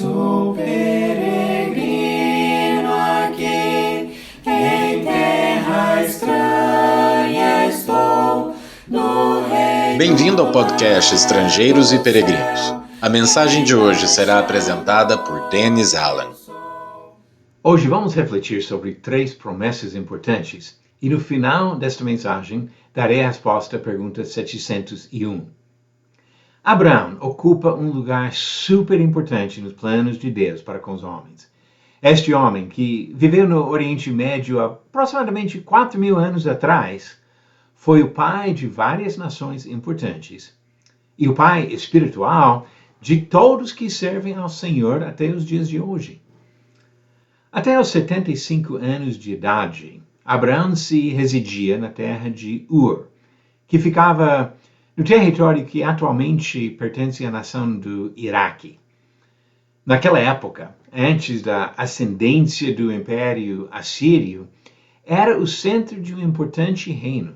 Sou peregrino aqui, em terra estranha estou, no reino. Bem-vindo ao podcast Estrangeiros e Peregrinos. A mensagem de hoje será apresentada por Dennis Allen. Hoje vamos refletir sobre 3 promessas importantes e no final desta mensagem darei a resposta à pergunta 701. Abraão ocupa um lugar super importante nos planos de Deus para com os homens. Este homem, que viveu no Oriente Médio há aproximadamente 4.000 anos atrás, foi o pai de várias nações importantes e o pai espiritual de todos que servem ao Senhor até os dias de hoje. Até os 75 anos de idade, Abraão se residia na terra de Ur, que ficava no território que atualmente pertence à nação do Iraque. Naquela época, antes da ascendência do Império Assírio, era o centro de um importante reino.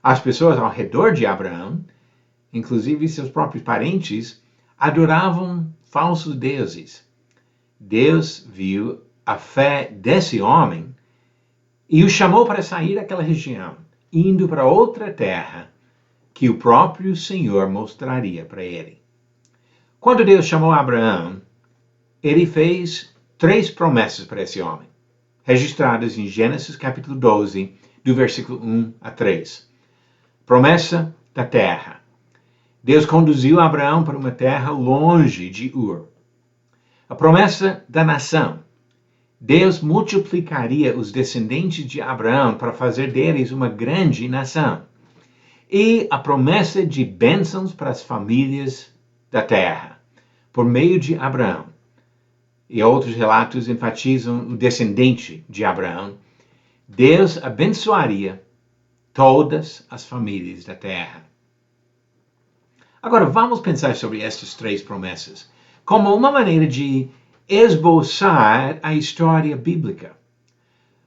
As pessoas ao redor de Abraão, inclusive seus próprios parentes, adoravam falsos deuses. Deus viu a fé desse homem e o chamou para sair daquela região, indo para outra terra que o próprio Senhor mostraria para ele. Quando Deus chamou Abraão, ele fez 3 promessas para esse homem, registradas em Gênesis capítulo 12, do versículo 1 a 3. Promessa da terra. Deus conduziu Abraão para uma terra longe de Ur. A promessa da nação. Deus multiplicaria os descendentes de Abraão para fazer deles uma grande nação. E a promessa de bênçãos para as famílias da terra, por meio de Abraão. E outros relatos enfatizam o descendente de Abraão. Deus abençoaria todas as famílias da terra. Agora vamos pensar sobre estas 3 promessas como uma maneira de esboçar a história bíblica.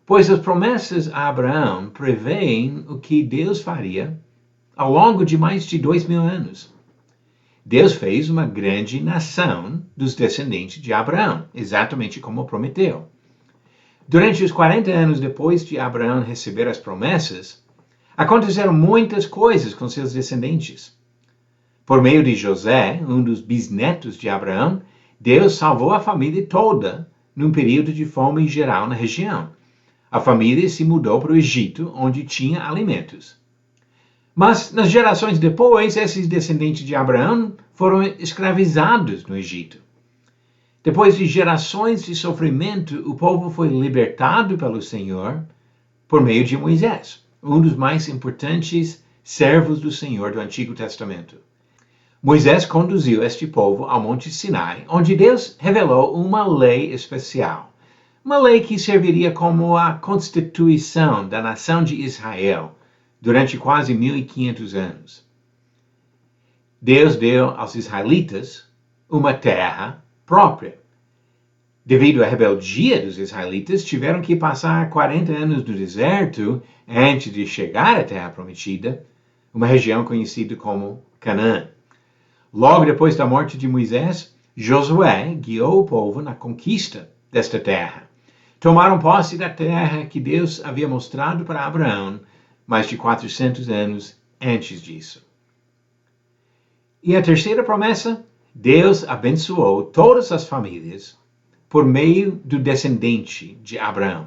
Pois as promessas a Abraão preveem o que Deus faria ao longo de mais de 2.000 anos. Deus fez uma grande nação dos descendentes de Abraão, exatamente como prometeu. Durante os 40 anos depois de Abraão receber as promessas, aconteceram muitas coisas com seus descendentes. Por meio de José, um dos bisnetos de Abraão, Deus salvou a família toda num período de fome geral na região. A família se mudou para o Egito, onde tinha alimentos. Mas nas gerações depois, esses descendentes de Abraão foram escravizados no Egito. Depois de gerações de sofrimento, o povo foi libertado pelo Senhor por meio de Moisés, um dos mais importantes servos do Senhor do Antigo Testamento. Moisés conduziu este povo ao Monte Sinai, onde Deus revelou uma lei especial. Uma lei que serviria como a constituição da nação de Israel durante quase 1.500 anos. Deus deu aos israelitas uma terra própria. Devido à rebeldia dos israelitas, tiveram que passar 40 anos no deserto antes de chegar à terra prometida, uma região conhecida como Canaã. Logo depois da morte de Moisés, Josué guiou o povo na conquista desta terra. Tomaram posse da terra que Deus havia mostrado para Abraão mais de 400 anos antes disso. E a terceira promessa, Deus abençoou todas as famílias por meio do descendente de Abraão.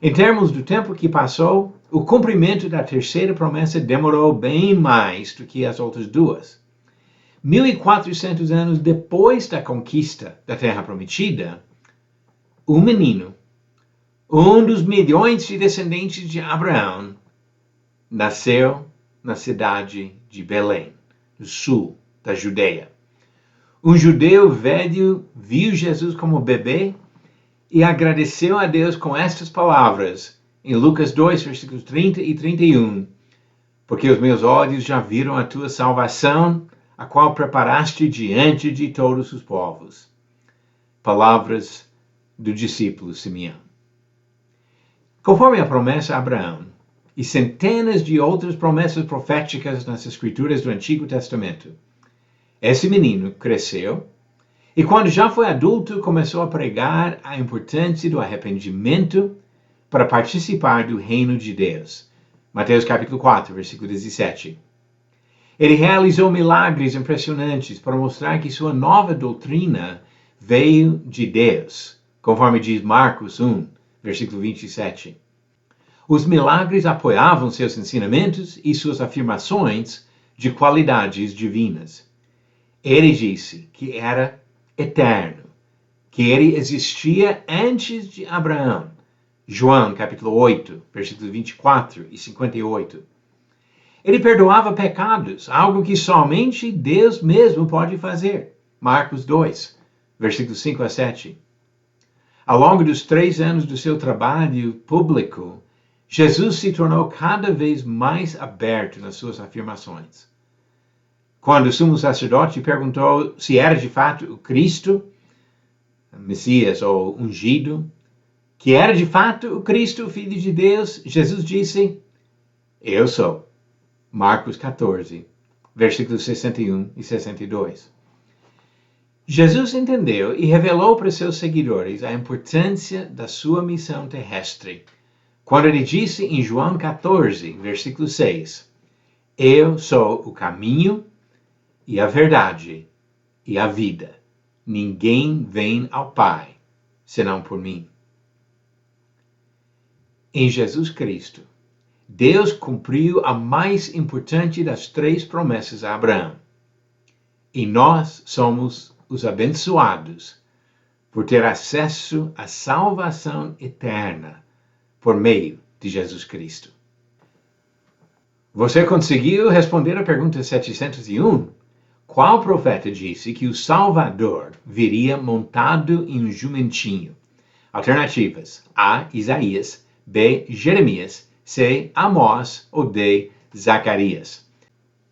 Em termos do tempo que passou, o cumprimento da terceira promessa demorou bem mais do que as outras 2. 1.400 anos depois da conquista da Terra Prometida, um menino, um dos milhões de descendentes de Abraão, nasceu na cidade de Belém, no sul da Judeia. Um judeu velho viu Jesus como bebê e agradeceu a Deus com estas palavras em Lucas 2, versículos 30 e 31. Porque os meus olhos já viram a tua salvação, a qual preparaste diante de todos os povos. Palavras do discípulo Simeão. Conforme a promessa a Abraão, e centenas de outras promessas proféticas nas Escrituras do Antigo Testamento, esse menino cresceu E quando já foi adulto, começou a pregar a importância do arrependimento para participar do reino de Deus. Mateus capítulo 4, versículo 17. Ele realizou milagres impressionantes para mostrar que sua nova doutrina veio de Deus, conforme diz Marcos 1, versículo 27. Os milagres apoiavam seus ensinamentos e suas afirmações de qualidades divinas. Ele disse que era eterno, que ele existia antes de Abraão. João, capítulo 8, versículos 24 e 58. Ele perdoava pecados, algo que somente Deus mesmo pode fazer. Marcos 2, versículos 5 a 7. Ao longo dos 3 anos do seu trabalho público, Jesus se tornou cada vez mais aberto nas suas afirmações. Quando o sumo sacerdote perguntou se era de fato o Cristo, Messias ou ungido, que era de fato o Cristo, o Filho de Deus, Jesus disse, eu sou. Marcos 14, versículos 61 e 62. Jesus entendeu e revelou para seus seguidores a importância da sua missão terrestre, quando ele disse em João 14, versículo 6, eu sou o caminho e a verdade e a vida. Ninguém vem ao Pai, senão por mim. Em Jesus Cristo, Deus cumpriu a mais importante das 3 promessas a Abraão. E nós somos os abençoados por ter acesso à salvação eterna por meio de Jesus Cristo. Você conseguiu responder a pergunta 701? Qual profeta disse que o Salvador viria montado em um jumentinho? Alternativas: A. Isaías, B. Jeremias, C. Amós ou D. Zacarias.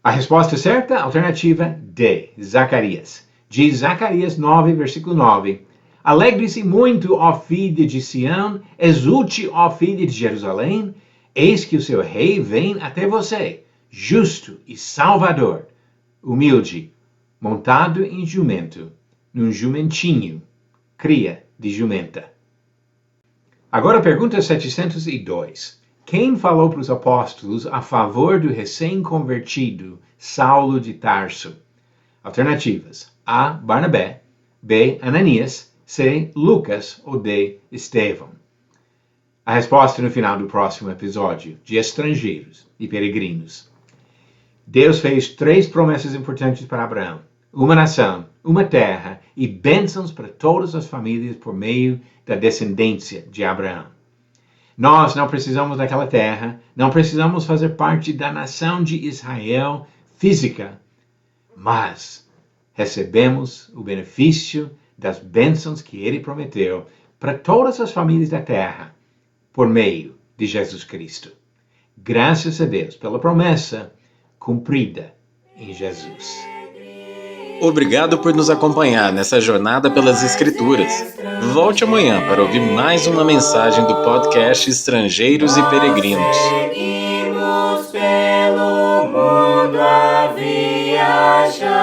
A resposta certa, alternativa D. Zacarias. Diz Zacarias 9, versículo 9. Alegre-se muito, ó filha de Sião, exulte, ó filha de Jerusalém, eis que o seu rei vem até você, justo e salvador, humilde, montado em jumento, num jumentinho, cria de jumenta. Agora pergunta 702. Quem falou para os apóstolos a favor do recém-convertido Saulo de Tarso? Alternativas: A. Barnabé, B. Ananias, C. Lucas ou D. Estevão. A resposta no final do próximo episódio de Estrangeiros e Peregrinos. Deus fez 3 promessas importantes para Abraão: uma nação, uma terra e bênçãos para todas as famílias por meio da descendência de Abraão. Nós não precisamos daquela terra, não precisamos fazer parte da nação de Israel física, mas recebemos o benefício das bênçãos que ele prometeu para todas as famílias da terra por meio de Jesus Cristo. Graças a Deus pela promessa cumprida em Jesus. Obrigado por nos acompanhar nessa jornada pelas Escrituras. Volte amanhã para ouvir mais uma mensagem do podcast Estrangeiros e Peregrinos. Seguimos pelo mundo a viajar.